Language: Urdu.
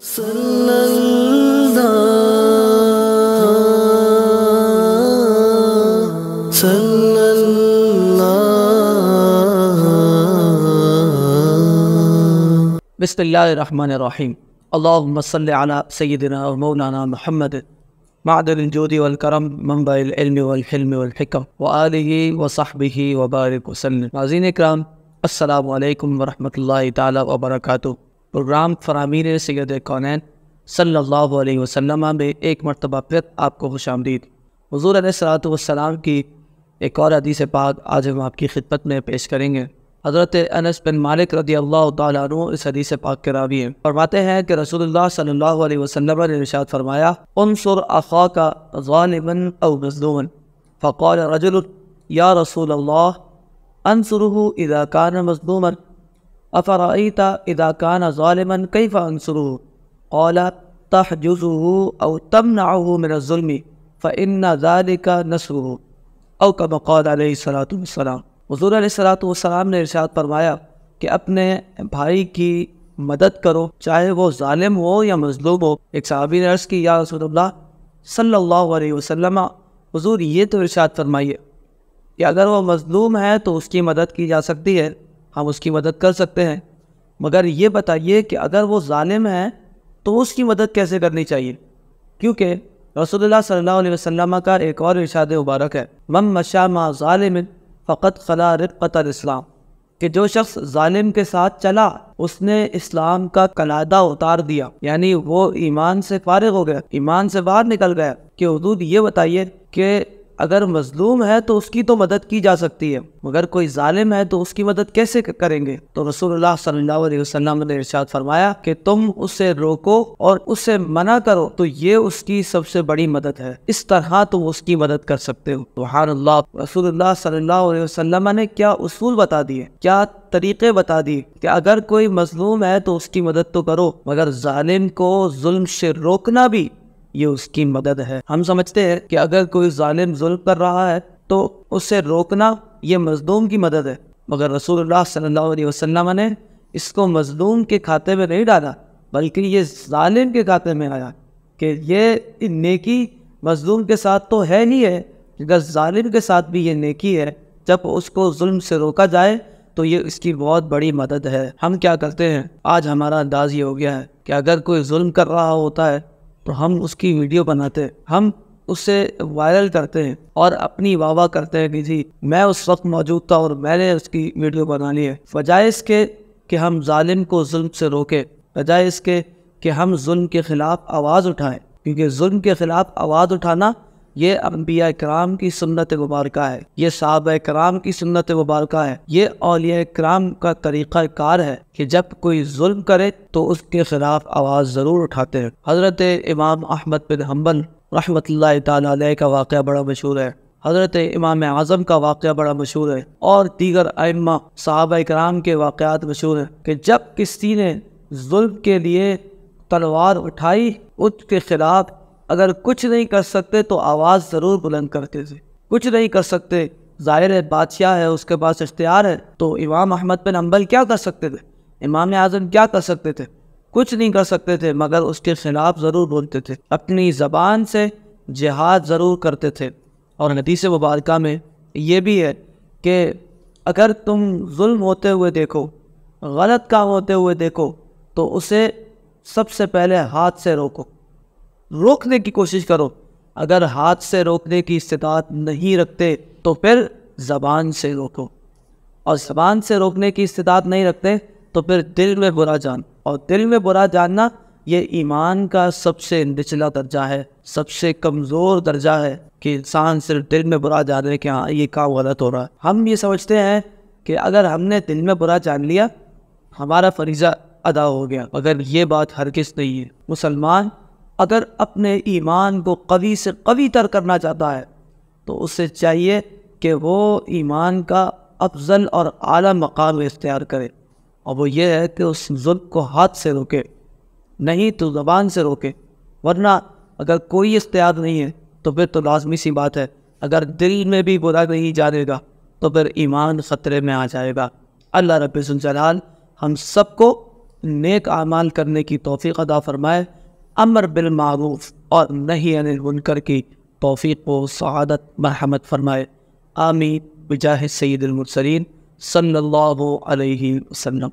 صلی اللہ صلی اللہ بسم اللہ الرحمن الرحیم اللہم صلی علی سیدنا و مولانا محمد معدن الجود والکرم منبع العلم والحلم والحکم وآلہ وصحبہ وبارک وسلم۔ ناظرین اکرام، السلام علیکم ورحمۃ اللہ تعالی وبرکاتہ۔ پروگرام فرامین سید کونین صلی اللہ علیہ وسلم میں ایک مرتبہ پھر آپ کو خوش آمدید۔ حضور علیہ الصلوۃ والسلام کی ایک اور حدیث پاک آج ہم آپ کی خدمت میں پیش کریں گے۔ حضرت انس بن مالک رضی اللہ تعالیٰ عنہ اس حدیث پاک کے راوی ہیں۔ فرماتے ہیں کہ رسول اللہ صلی اللہ علیہ وسلم نے ارشاد فرمایا، انصر اخاک ظالما او مظلوما، فقال رجل یا رسول اللہ انصره اذا كان مظلوما افرأيت اذا كان ظالما كيف انصره؟ قال تحجزه او تمنعه من الظلم فإن ذلك نصره، او كما قال علیہ الصلوۃ والسلام۔ حضور علیہ الصلوۃ والسلام نے ارشاد فرمایا کہ اپنے بھائی کی مدد کرو، چاہے وہ ظالم ہو یا مظلوم ہو۔ ایک صحابی نے عرض کی، یا رسول اللہ صلی اللہ علیہ وسلم، حضور یہ تو ارشاد فرمائیے کہ اگر وہ مظلوم ہے تو اس کی مدد کی جا سکتی ہے، ہم اس کی مدد کر سکتے ہیں، مگر یہ بتائیے کہ اگر وہ ظالم ہے تو اس کی مدد کیسے کرنی چاہیے؟ کیونکہ رسول اللہ صلی اللہ علیہ وسلم کا ایک اور ارشاد مبارک ہے، من مشى مع ظالم فقط خلا رقۃ الاسلام، کہ جو شخص ظالم کے ساتھ چلا اس نے اسلام کا کلادہ اتار دیا، یعنی وہ ایمان سے فارغ ہو گیا، ایمان سے باہر نکل گیا۔ کہ حضور یہ بتائیے کہ اگر مظلوم ہے تو اس کی تو مدد کی جا سکتی ہے، مگر کوئی ظالم ہے تو اس کی مدد کیسے کریں گے؟ تو رسول اللہ صلی اللہ علیہ وسلم نے ارشاد فرمایا کہ تم اسے روکو اور اسے منع کرو تو یہ اس کی سب سے بڑی مدد ہے، اس طرح تم اس کی مدد کر سکتے ہو۔ سبحان اللہ، رسول اللہ صلی اللہ علیہ وسلم نے کیا اصول بتا دیے، کیا طریقے بتا دیے کہ اگر کوئی مظلوم ہے تو اس کی مدد تو کرو، مگر ظالم کو ظلم سے روکنا بھی یہ اس کی مدد ہے۔ ہم سمجھتے ہیں کہ اگر کوئی ظالم ظلم کر رہا ہے تو اسے روکنا یہ مظلوم کی مدد ہے، مگر رسول اللہ صلی اللہ علیہ وسلم نے اس کو مظلوم کے کھاتے میں نہیں ڈالا، بلکہ یہ ظالم کے کھاتے میں آیا کہ یہ نیکی مظلوم کے ساتھ تو ہے ہی ہے، اگر ظالم کے ساتھ بھی یہ نیکی ہے، جب اس کو ظلم سے روکا جائے تو یہ اس کی بہت بڑی مدد ہے۔ ہم کیا کرتے ہیں، آج ہمارا انداز یہ ہو گیا ہے کہ اگر کوئی ظلم کر رہا ہوتا ہے تو ہم اس کی ویڈیو بناتے ہیں، ہم اسے وائرل کرتے ہیں اور اپنی واہ واہ کرتے ہیں کہ جی میں اس وقت موجود تھا اور میں نے اس کی ویڈیو بنا لی ہے، بجائے اس کے کہ ہم ظالم کو ظلم سے روکیں، بجائے اس کے کہ ہم ظلم کے خلاف آواز اٹھائیں، کیونکہ ظلم کے خلاف آواز اٹھانا یہ انبیاء کرام کی سنت مبارکہ ہے، یہ صحابہ کرام کی سنت مبارکہ ہے، یہ اولیاء کرام کا طریقہ کار ہے کہ جب کوئی ظلم کرے تو اس کے خلاف آواز ضرور اٹھاتے ہیں۔ حضرت امام احمد بن حنبل رحمۃ اللہ تعالیٰ علیہ کا واقعہ بڑا مشہور ہے، حضرت امام اعظم کا واقعہ بڑا مشہور ہے، اور دیگر ائمہ صحابہ کرام کے واقعات مشہور ہیں کہ جب کسی نے ظلم کے لیے تلوار اٹھائی، اس کے خلاف اگر کچھ نہیں کر سکتے تو آواز ضرور بلند کرتے تھے۔ کچھ نہیں کر سکتے، ظاہر ہے بادشاہ ہے، اس کے پاس اختیار ہے، تو امام احمد بن حنبل کیا کر سکتے تھے، امام اعظم کیا کر سکتے تھے؟ کچھ نہیں کر سکتے تھے، مگر اس کے خلاف ضرور بولتے تھے، اپنی زبان سے جہاد ضرور کرتے تھے۔ اور حدیث مبارکہ میں یہ بھی ہے کہ اگر تم ظلم ہوتے ہوئے دیکھو، غلط کام ہوتے ہوئے دیکھو تو اسے سب سے پہلے ہاتھ سے روکنے کی کوشش کرو، اگر ہاتھ سے روکنے کی استطاعت نہیں رکھتے تو پھر زبان سے روکو، اور زبان سے روکنے کی استطاعت نہیں رکھتے تو پھر دل میں برا جان، اور دل میں برا جاننا یہ ایمان کا سب سے نچلا درجہ ہے، سب سے کمزور درجہ ہے کہ انسان صرف دل میں برا جانے کہ ہاں یہ کام غلط ہو رہا ہے۔ ہم یہ سمجھتے ہیں کہ اگر ہم نے دل میں برا جان لیا ہمارا فریضہ ادا ہو گیا، مگر یہ بات ہرگز نہیں ہے۔ مسلمان اگر اپنے ایمان کو قوی سے قوی تر کرنا چاہتا ہے تو اسے چاہیے کہ وہ ایمان کا افضل اور اعلیٰ مقام اختیار کرے، اور وہ یہ ہے کہ اس ظلم کو ہاتھ سے روکے، نہیں تو زبان سے روکے، ورنہ اگر کوئی اختیار نہیں ہے تو پھر تو لازمی سی بات ہے اگر دل میں بھی برا نہیں جانے گا تو پھر ایمان خطرے میں آ جائے گا۔ اللہ رب الجلال ہم سب کو نیک اعمال کرنے کی توفیق عطا فرمائے، امر بالمعروف اور نہی عن المنکر کی توفیق و سعادت مرحمت فرمائے، آمین بجاہ سید المرسلین صلی اللہ علیہ وسلم۔